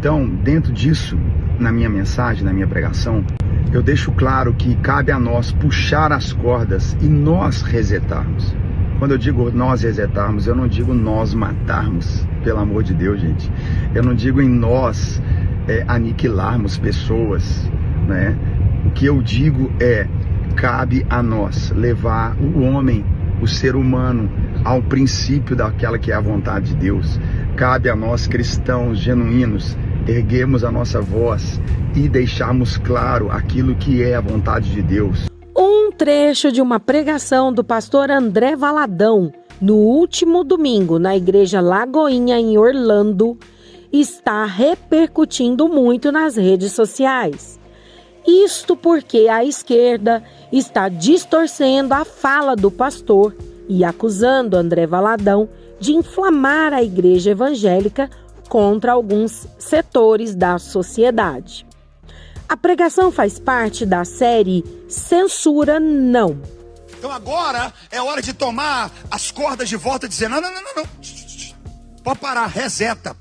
Então, dentro disso, na minha mensagem, na minha pregação, eu deixo claro que cabe a nós puxar as cordas e nós resetarmos. Quando eu digo nós resetarmos, eu não digo nós matarmos, pelo amor de Deus, gente. Eu não digo em nós aniquilarmos pessoas, né? O que eu digo cabe a nós levar o homem, o ser humano, ao princípio daquela que é a vontade de Deus. Cabe a nós, cristãos genuínos, erguermos a nossa voz e deixarmos claro aquilo que é a vontade de Deus. Um trecho de uma pregação do pastor André Valadão, no último domingo, na Igreja Lagoinha, em Orlando, está repercutindo muito nas redes sociais. Isto porque a esquerda está distorcendo a fala do pastor e acusando André Valadão de inflamar a igreja evangélica contra alguns setores da sociedade. A pregação faz parte da série Censura Não. Então agora é hora de tomar as cordas de volta e dizer, não. Pode parar, reseta.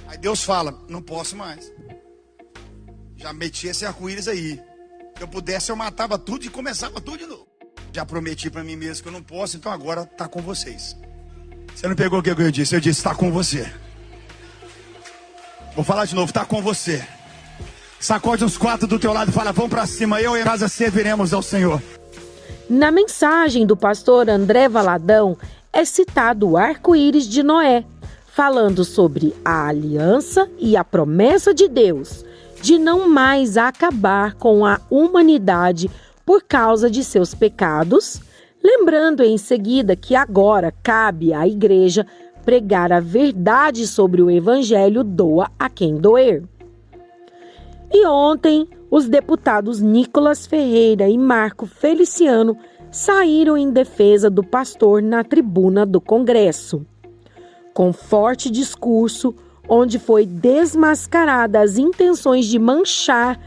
Aí Deus fala, não posso mais. Já meti esse arco-íris aí. Se eu pudesse, eu matava tudo e começava tudo de novo. Já prometi pra mim mesmo que eu não posso, então agora tá com vocês. Você não pegou o que eu disse? Eu disse, tá com você. Vou falar de novo, tá com você. Sacode os quatro do teu lado e fala, vamos pra cima, eu e a casa serviremos ao Senhor. Na mensagem do pastor André Valadão é citado o arco-íris de Noé, falando sobre a aliança e a promessa de Deus de não mais acabar com a humanidade por causa de seus pecados, lembrando em seguida que agora cabe à igreja pregar a verdade sobre o evangelho, doa a quem doer. E ontem, os deputados Nicolas Ferreira e Marco Feliciano saíram em defesa do pastor na tribuna do Congresso, com forte discurso, onde foi desmascarada as intenções de manchar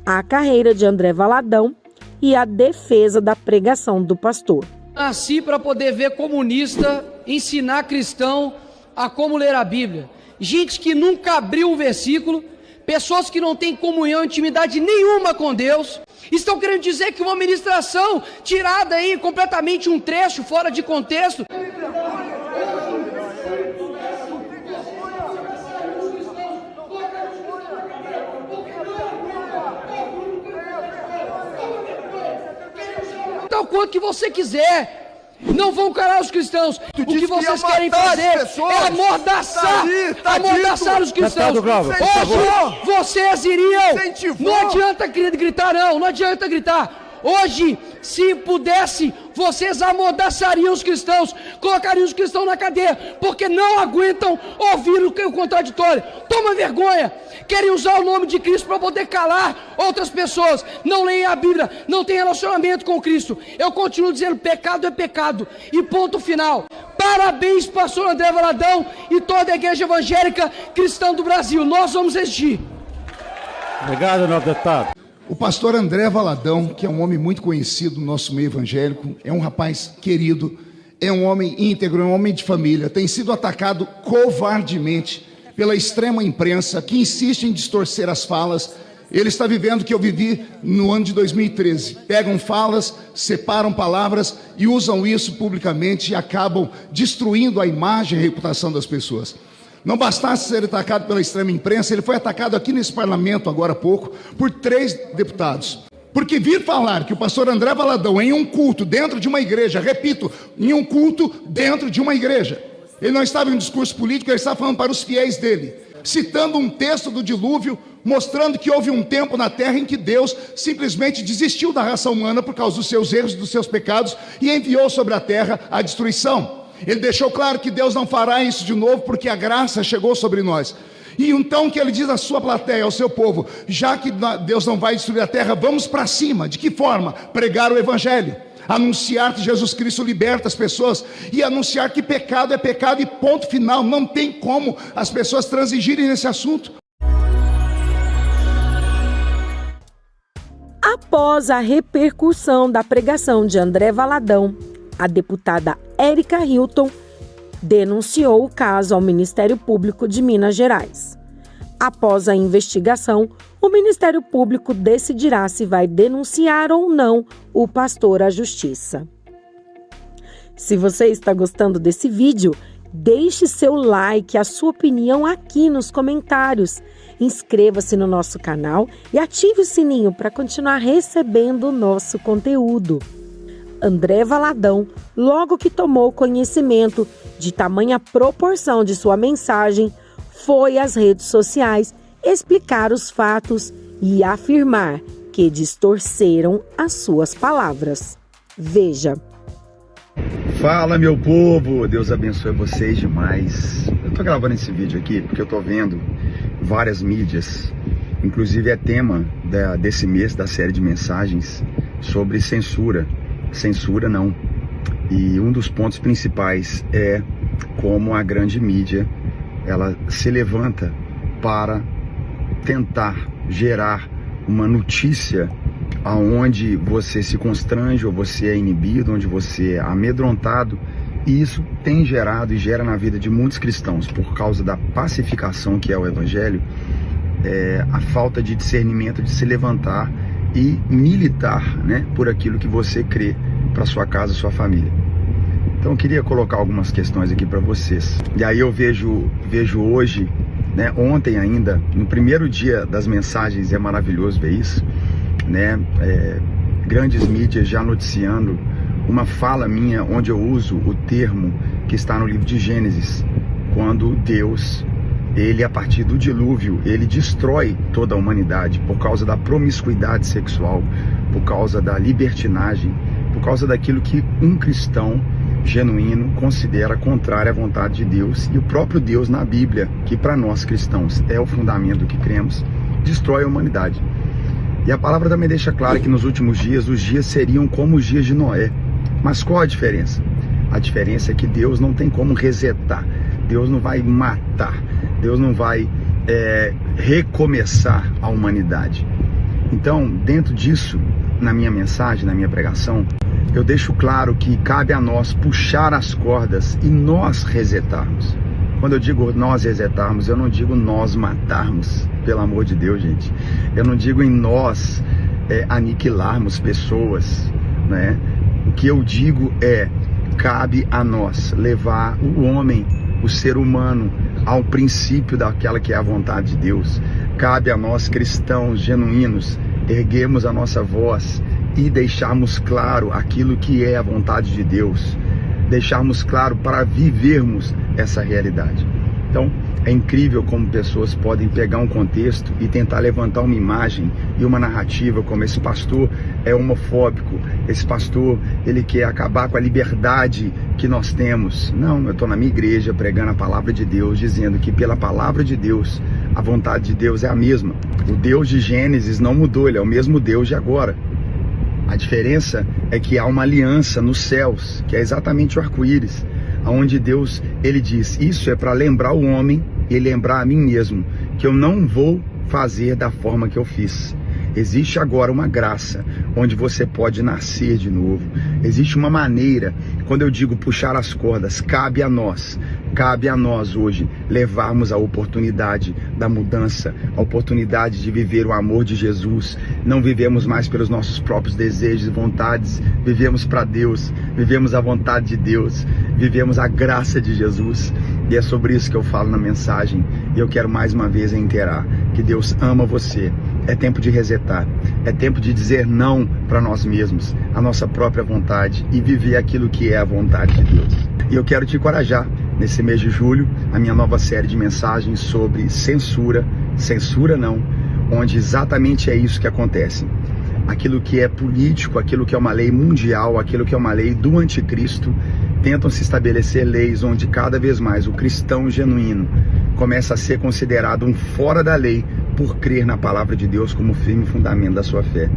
a carreira de André Valadão e a defesa da pregação do pastor. Nasci para poder ver comunista ensinar cristão a como ler a Bíblia. Gente que nunca abriu o versículo, pessoas que não têm comunhão, intimidade nenhuma com Deus, estão querendo dizer que uma ministração tirada aí completamente um trecho fora de contexto. Tal quanto que você quiser. Não vão calar os cristãos. O que vocês querem fazer é amordaçar os cristãos. Hoje vocês iriam. Não adianta gritar, não adianta gritar. Hoje, se pudesse, vocês amordaçariam os cristãos, colocariam os cristãos na cadeia, porque não aguentam ouvir o contraditório. Toma vergonha. Querem usar o nome de Cristo para poder calar outras pessoas. Não leem a Bíblia, não tem relacionamento com Cristo. Eu continuo dizendo, pecado é pecado. E ponto final. Parabéns, pastor André Valadão e toda a igreja evangélica cristã do Brasil. Nós vamos resistir. Obrigado, nobre deputado. O pastor André Valadão, que é um homem muito conhecido no nosso meio evangélico, é um rapaz querido, é um homem íntegro, é um homem de família, tem sido atacado covardemente pela extrema imprensa que insiste em distorcer as falas. Ele está vivendo o que eu vivi no ano de 2013. Pegam falas, separam palavras e usam isso publicamente e acabam destruindo a imagem e a reputação das pessoas. Não bastasse ser atacado pela extrema imprensa, ele foi atacado aqui nesse parlamento, agora há pouco, por 3 deputados. Porque vir falar que o pastor André Valadão, em um culto dentro de uma igreja, repito, em um culto dentro de uma igreja, ele não estava em um discurso político, ele estava falando para os fiéis dele, citando um texto do dilúvio, mostrando que houve um tempo na terra em que Deus simplesmente desistiu da raça humana por causa dos seus erros e dos seus pecados e enviou sobre a terra a destruição. Ele deixou claro que Deus não fará isso de novo porque a graça chegou sobre nós. E então que ele diz à sua plateia, ao seu povo, já que Deus não vai destruir a terra, vamos para cima. De que forma? Pregar o evangelho, anunciar que Jesus Cristo liberta as pessoas e anunciar que pecado é pecado e ponto final. Não tem como as pessoas transigirem nesse assunto. Após a repercussão da pregação de André Valadão, a deputada Érica Hilton denunciou o caso ao Ministério Público de Minas Gerais. Após a investigação, o Ministério Público decidirá se vai denunciar ou não o pastor à justiça. Se você está gostando desse vídeo, deixe seu like, a sua opinião aqui nos comentários. Inscreva-se no nosso canal e ative o sininho para continuar recebendo o nosso conteúdo. André Valadão, logo que tomou conhecimento de tamanha proporção de sua mensagem, foi às redes sociais explicar os fatos e afirmar que distorceram as suas palavras. Veja. Fala, meu povo, Deus abençoe vocês demais. Eu tô gravando esse vídeo aqui porque eu tô vendo várias mídias, inclusive é tema desse mês da série de mensagens sobre censura. Censura não. E um dos pontos principais é como a grande mídia ela se levanta para tentar gerar uma notícia aonde você se constrange ou você é inibido, onde você é amedrontado, e isso tem gerado e gera na vida de muitos cristãos, por causa da pacificação que é o Evangelho, a falta de discernimento de se levantar e militar, né, por aquilo que você crê para sua casa, sua família. Então eu queria colocar algumas questões aqui para vocês. E aí eu vejo hoje, né, ontem ainda, no primeiro dia das mensagens, é maravilhoso ver isso, né, grandes mídias já noticiando uma fala minha onde eu uso o termo que está no livro de Gênesis, quando Deus, ele a partir do dilúvio, ele destrói toda a humanidade por causa da promiscuidade sexual, por causa da libertinagem, por causa daquilo que um cristão genuíno considera contrário à vontade de Deus, e o próprio Deus na Bíblia, que para nós cristãos é o fundamento que cremos, destrói a humanidade. E a palavra também deixa claro que nos últimos dias, os dias seriam como os dias de Noé. Mas qual a diferença? A diferença é que Deus não tem como resetar, Deus não vai matar, Deus não vai recomeçar a humanidade. Então, dentro disso, na minha mensagem, na minha pregação, eu deixo claro que cabe a nós puxar as cordas e nós resetarmos. Quando eu digo nós resetarmos, eu não digo nós matarmos, pelo amor de Deus, gente. Eu não digo em nós aniquilarmos pessoas, né? O que eu digo cabe a nós levar o homem, o ser humano, ao princípio daquela que é a vontade de Deus. Cabe a nós, cristãos genuínos, erguermos a nossa voz e deixarmos claro aquilo que é a vontade de Deus, deixarmos claro para vivermos essa realidade. Então, é incrível como pessoas podem pegar um contexto e tentar levantar uma imagem e uma narrativa como esse pastor é homofóbico, esse pastor, ele quer acabar com a liberdade que nós temos. Não, eu estou na minha igreja pregando a palavra de Deus, dizendo que pela palavra de Deus, a vontade de Deus é a mesma. O Deus de Gênesis não mudou, ele é o mesmo Deus de agora. A diferença é que há uma aliança nos céus, que é exatamente o arco-íris, onde Deus, ele diz, isso é para lembrar o homem e lembrar a mim mesmo, que eu não vou fazer da forma que eu fiz. Existe agora uma graça, onde você pode nascer de novo. Existe uma maneira, quando eu digo puxar as cordas, cabe a nós hoje levarmos a oportunidade da mudança, a oportunidade de viver o amor de Jesus. Não vivemos mais pelos nossos próprios desejos e vontades, vivemos para Deus, vivemos a vontade de Deus, vivemos a graça de Jesus. E é sobre isso que eu falo na mensagem. E eu quero mais uma vez reiterar que Deus ama você. É tempo de resetar, é tempo de dizer não para nós mesmos, a nossa própria vontade, e viver aquilo que é a vontade de Deus. E eu quero te encorajar, nesse mês de julho, a minha nova série de mensagens sobre censura não, onde exatamente é isso que acontece. Aquilo que é político, aquilo que é uma lei mundial, aquilo que é uma lei do anticristo, tentam se estabelecer leis onde cada vez mais o cristão genuíno começa a ser considerado um fora da lei por crer na palavra de Deus como firme fundamento da sua fé.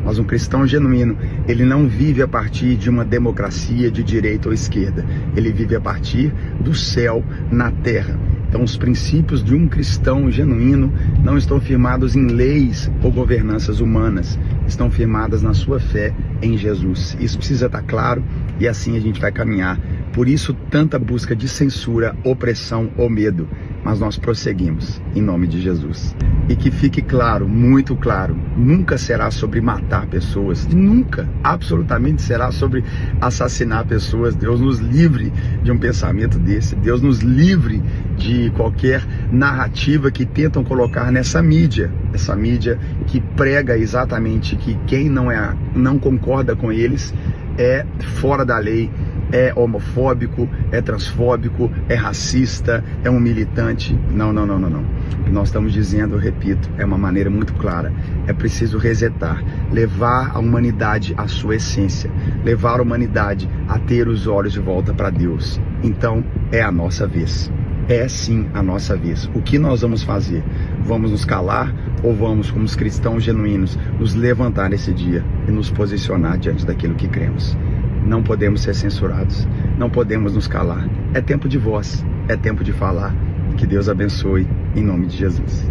Mas um cristão genuíno, ele não vive a partir de uma democracia de direita ou esquerda, ele vive a partir do céu na terra. Então os princípios de um cristão genuíno não estão firmados em leis ou governanças humanas, estão firmadas na sua fé em Jesus. Isso precisa estar claro, e assim a gente vai caminhar Por isso, tanta busca de censura, opressão ou medo. Mas nós prosseguimos, em nome de Jesus. E que fique claro, muito claro, nunca será sobre matar pessoas, nunca, absolutamente será sobre assassinar pessoas. Deus nos livre de um pensamento desse, Deus nos livre de qualquer narrativa que tentam colocar nessa mídia, essa mídia que prega exatamente que quem não concorda com eles é fora da lei, é homofóbico, é transfóbico, é racista, é um militante. Não. O que nós estamos dizendo, eu repito, é uma maneira muito clara. É preciso resetar, levar a humanidade à sua essência, levar a humanidade a ter os olhos de volta para Deus. Então, é a nossa vez. É sim a nossa vez. O que nós vamos fazer? Vamos nos calar ou vamos, como os cristãos genuínos, nos levantar nesse dia e nos posicionar diante daquilo que cremos? Não podemos ser censurados, não podemos nos calar. É tempo de voz, é tempo de falar. Que Deus abençoe, em nome de Jesus.